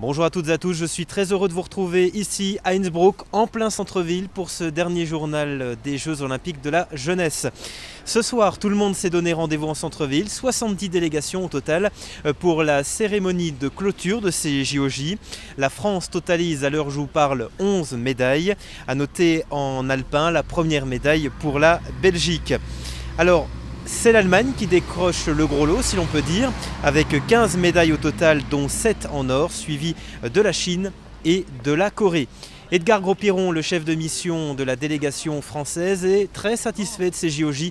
Bonjour à toutes et à tous, je suis très heureux de vous retrouver ici à Innsbruck, en plein centre-ville, pour ce dernier journal des Jeux Olympiques de la jeunesse. Ce soir, tout le monde s'est donné rendez-vous en centre-ville, 70 délégations au total pour la cérémonie de clôture de ces JOJ. La France totalise à l'heure où je vous parle 11 médailles. À noter en alpin la première médaille pour la Belgique. Alors, c'est l'Allemagne qui décroche le gros lot, si l'on peut dire, avec 15 médailles au total, dont 7 en or, suivi de la Chine et de la Corée. Edgar Gros-Piron, le chef de mission de la délégation française, est très satisfait de ces JOJ.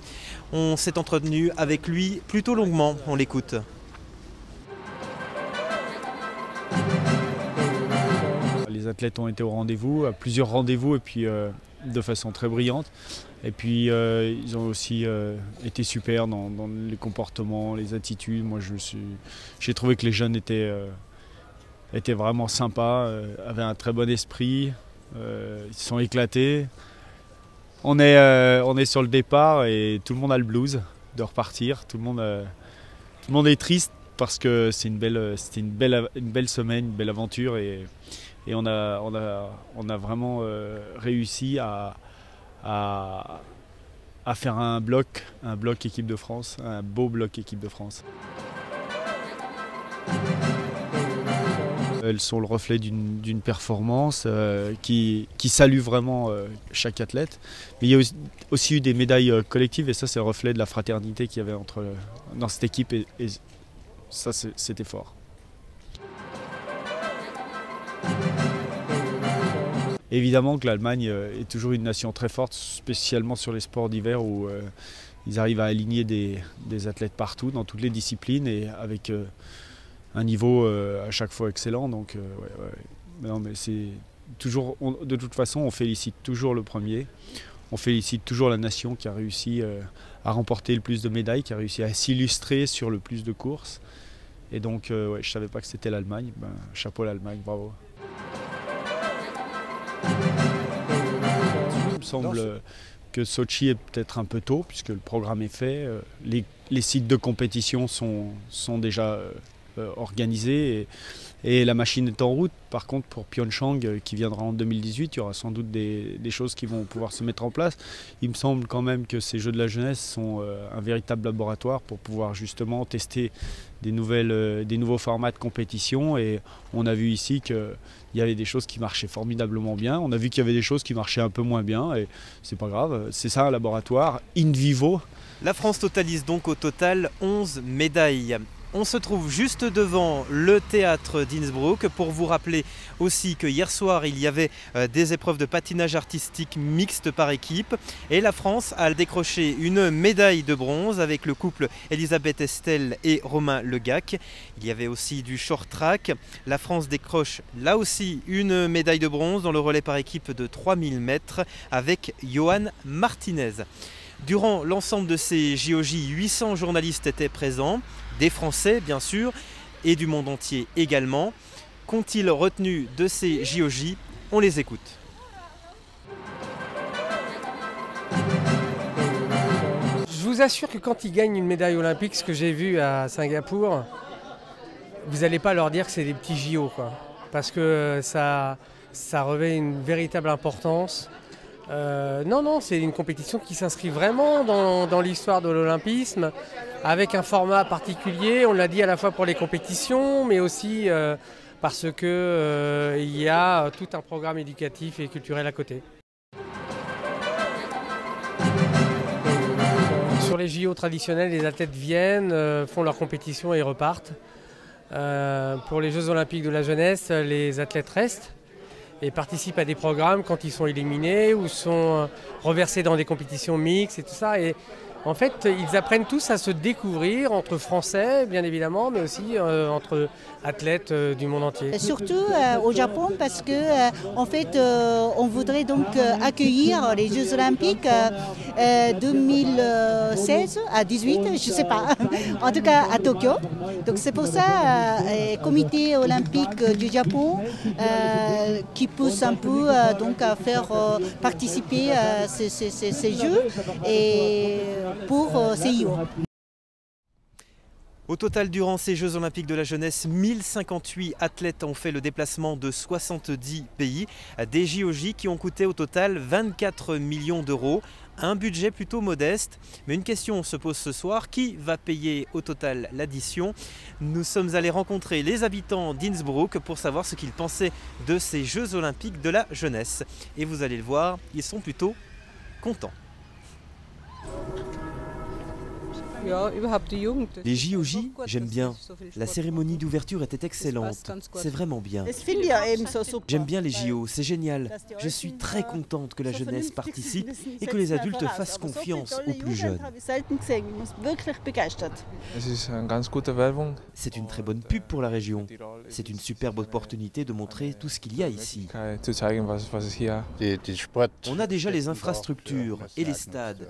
On s'est entretenu avec lui plutôt longuement, on l'écoute. Les athlètes ont été au rendez-vous, à plusieurs rendez-vous et puis de façon très brillante. Et puis ils ont aussi été super dans les comportements, les attitudes. Moi j'ai trouvé que les jeunes étaient vraiment sympas, avaient un très bon esprit, ils se sont éclatés. On est sur le départ et tout le monde a le blues de repartir. Tout le monde est triste parce que c'était une belle semaine, une belle aventure et on a vraiment réussi à faire un bloc équipe de France, un beau bloc équipe de France. Elles sont le reflet d'une performance qui salue vraiment chaque athlète. Mais il y a aussi eu des médailles collectives et ça c'est le reflet de la fraternité qu'il y avait dans cette équipe et ça c'était fort. Évidemment que l'Allemagne est toujours une nation très forte, spécialement sur les sports d'hiver où ils arrivent à aligner des athlètes partout, dans toutes les disciplines et avec un niveau à chaque fois excellent. Donc, Non, mais c'est toujours, de toute façon, on félicite toujours le premier, on félicite toujours la nation qui a réussi à remporter le plus de médailles, qui a réussi à s'illustrer sur le plus de courses. Et donc, je ne savais pas que c'était l'Allemagne. Chapeau à l'Allemagne, bravo. Il me semble que Sochi est peut-être un peu tôt puisque le programme est fait. Les sites de compétition sont déjà organisés et la machine est en route. Par contre, pour Pyeongchang qui viendra en 2018, il y aura sans doute des choses qui vont pouvoir se mettre en place. Il me semble quand même que ces Jeux de la jeunesse sont un véritable laboratoire pour pouvoir justement tester des nouveaux formats de compétition et on a vu ici qu'il y avait des choses qui marchaient formidablement bien, on a vu qu'il y avait des choses qui marchaient un peu moins bien et c'est pas grave, c'est ça un laboratoire in vivo. La France totalise donc au total 11 médailles. On se trouve juste devant le théâtre d'Innsbruck pour vous rappeler aussi que hier soir il y avait des épreuves de patinage artistique mixte par équipe et la France a décroché une médaille de bronze avec le couple Elisabeth Estel et Romain Legac. Il y avait aussi du short track. La France décroche là aussi une médaille de bronze dans le relais par équipe de 3000 mètres avec Johan Martinez. Durant l'ensemble de ces JOJ, 800 journalistes étaient présents, des Français bien sûr, et du monde entier également. Qu'ont-ils retenu de ces JOJ? On les écoute. Je vous assure que quand ils gagnent une médaille olympique, ce que j'ai vu à Singapour, vous n'allez pas leur dire que c'est des petits JO, quoi. Parce que ça revêt une véritable importance. Non, c'est une compétition qui s'inscrit vraiment dans l'histoire de l'olympisme, avec un format particulier, on l'a dit à la fois pour les compétitions, mais aussi parce qu'il y a tout un programme éducatif et culturel à côté. Sur les JO traditionnels, les athlètes viennent, font leur compétition et repartent. Pour les Jeux Olympiques de la jeunesse, les athlètes restent et participent à des programmes quand ils sont éliminés ou sont reversés dans des compétitions mixtes et tout ça. Et en fait, ils apprennent tous à se découvrir entre Français, bien évidemment, mais aussi entre athlètes du monde entier. Surtout au Japon, parce que en fait, on voudrait donc accueillir les Jeux Olympiques 2016 à 18, je ne sais pas, en tout cas à Tokyo. Donc c'est pour ça le Comité olympique du Japon qui pousse un peu donc à faire participer ces Jeux et pour CIO. Au total, durant ces Jeux Olympiques de la jeunesse, 1058 athlètes ont fait le déplacement de 70 pays. Des JOJ qui ont coûté au total 24 millions d'euros. Un budget plutôt modeste. Mais une question se pose ce soir, qui va payer au total l'addition? Nous sommes allés rencontrer les habitants d'Innsbruck pour savoir ce qu'ils pensaient de ces Jeux Olympiques de la jeunesse. Et vous allez le voir, ils sont plutôt contents. Les JOJ, j'aime bien. La cérémonie d'ouverture était excellente. C'est vraiment bien. J'aime bien les JO, c'est génial. Je suis très contente que la jeunesse participe et que les adultes fassent confiance aux plus jeunes. C'est une très bonne pub pour la région. C'est une superbe opportunité de montrer tout ce qu'il y a ici. On a déjà les infrastructures et les stades.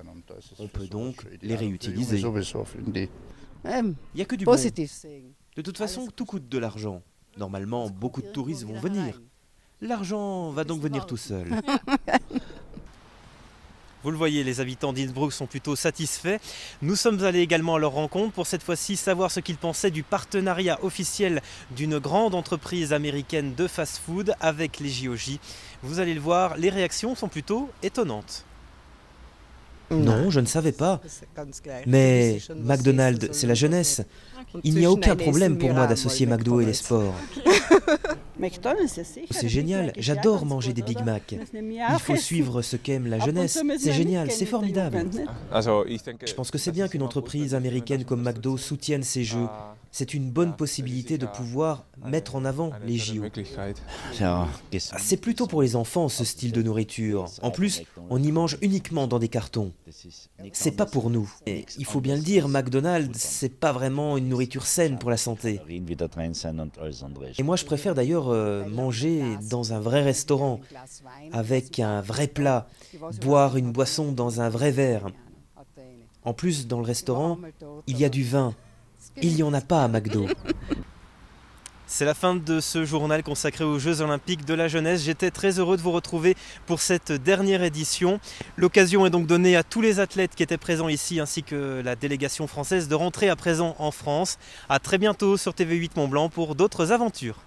On peut donc les réutiliser. Il n'y a que du bon. De toute façon, tout coûte de l'argent. Normalement, beaucoup de touristes vont venir. L'argent va donc venir tout seul. Vous le voyez, les habitants d'Innsbruck sont plutôt satisfaits. Nous sommes allés également à leur rencontre pour cette fois-ci savoir ce qu'ils pensaient du partenariat officiel d'une grande entreprise américaine de fast-food avec les JOJ. Vous allez le voir, les réactions sont plutôt étonnantes. Non, je ne savais pas. Mais McDonald's, c'est la jeunesse. Il n'y a aucun problème pour moi d'associer McDo et les sports. C'est génial, j'adore manger des Big Mac. Il faut suivre ce qu'aime la jeunesse. C'est génial, c'est formidable. Je pense que c'est bien qu'une entreprise américaine comme McDo soutienne ces jeux. C'est une bonne possibilité de pouvoir mettre en avant les JO. C'est plutôt pour les enfants ce style de nourriture. En plus, on y mange uniquement dans des cartons. C'est pas pour nous. Et il faut bien le dire, McDonald's, c'est pas vraiment une nourriture saine pour la santé. Et moi, je préfère d'ailleurs manger dans un vrai restaurant, avec un vrai plat, boire une boisson dans un vrai verre. En plus, dans le restaurant, il y a du vin. Il n'y en a pas à McDo. C'est la fin de ce journal consacré aux Jeux Olympiques de la jeunesse. J'étais très heureux de vous retrouver pour cette dernière édition. L'occasion est donc donnée à tous les athlètes qui étaient présents ici ainsi que la délégation française de rentrer à présent en France. À très bientôt sur TV8 Mont Blanc pour d'autres aventures.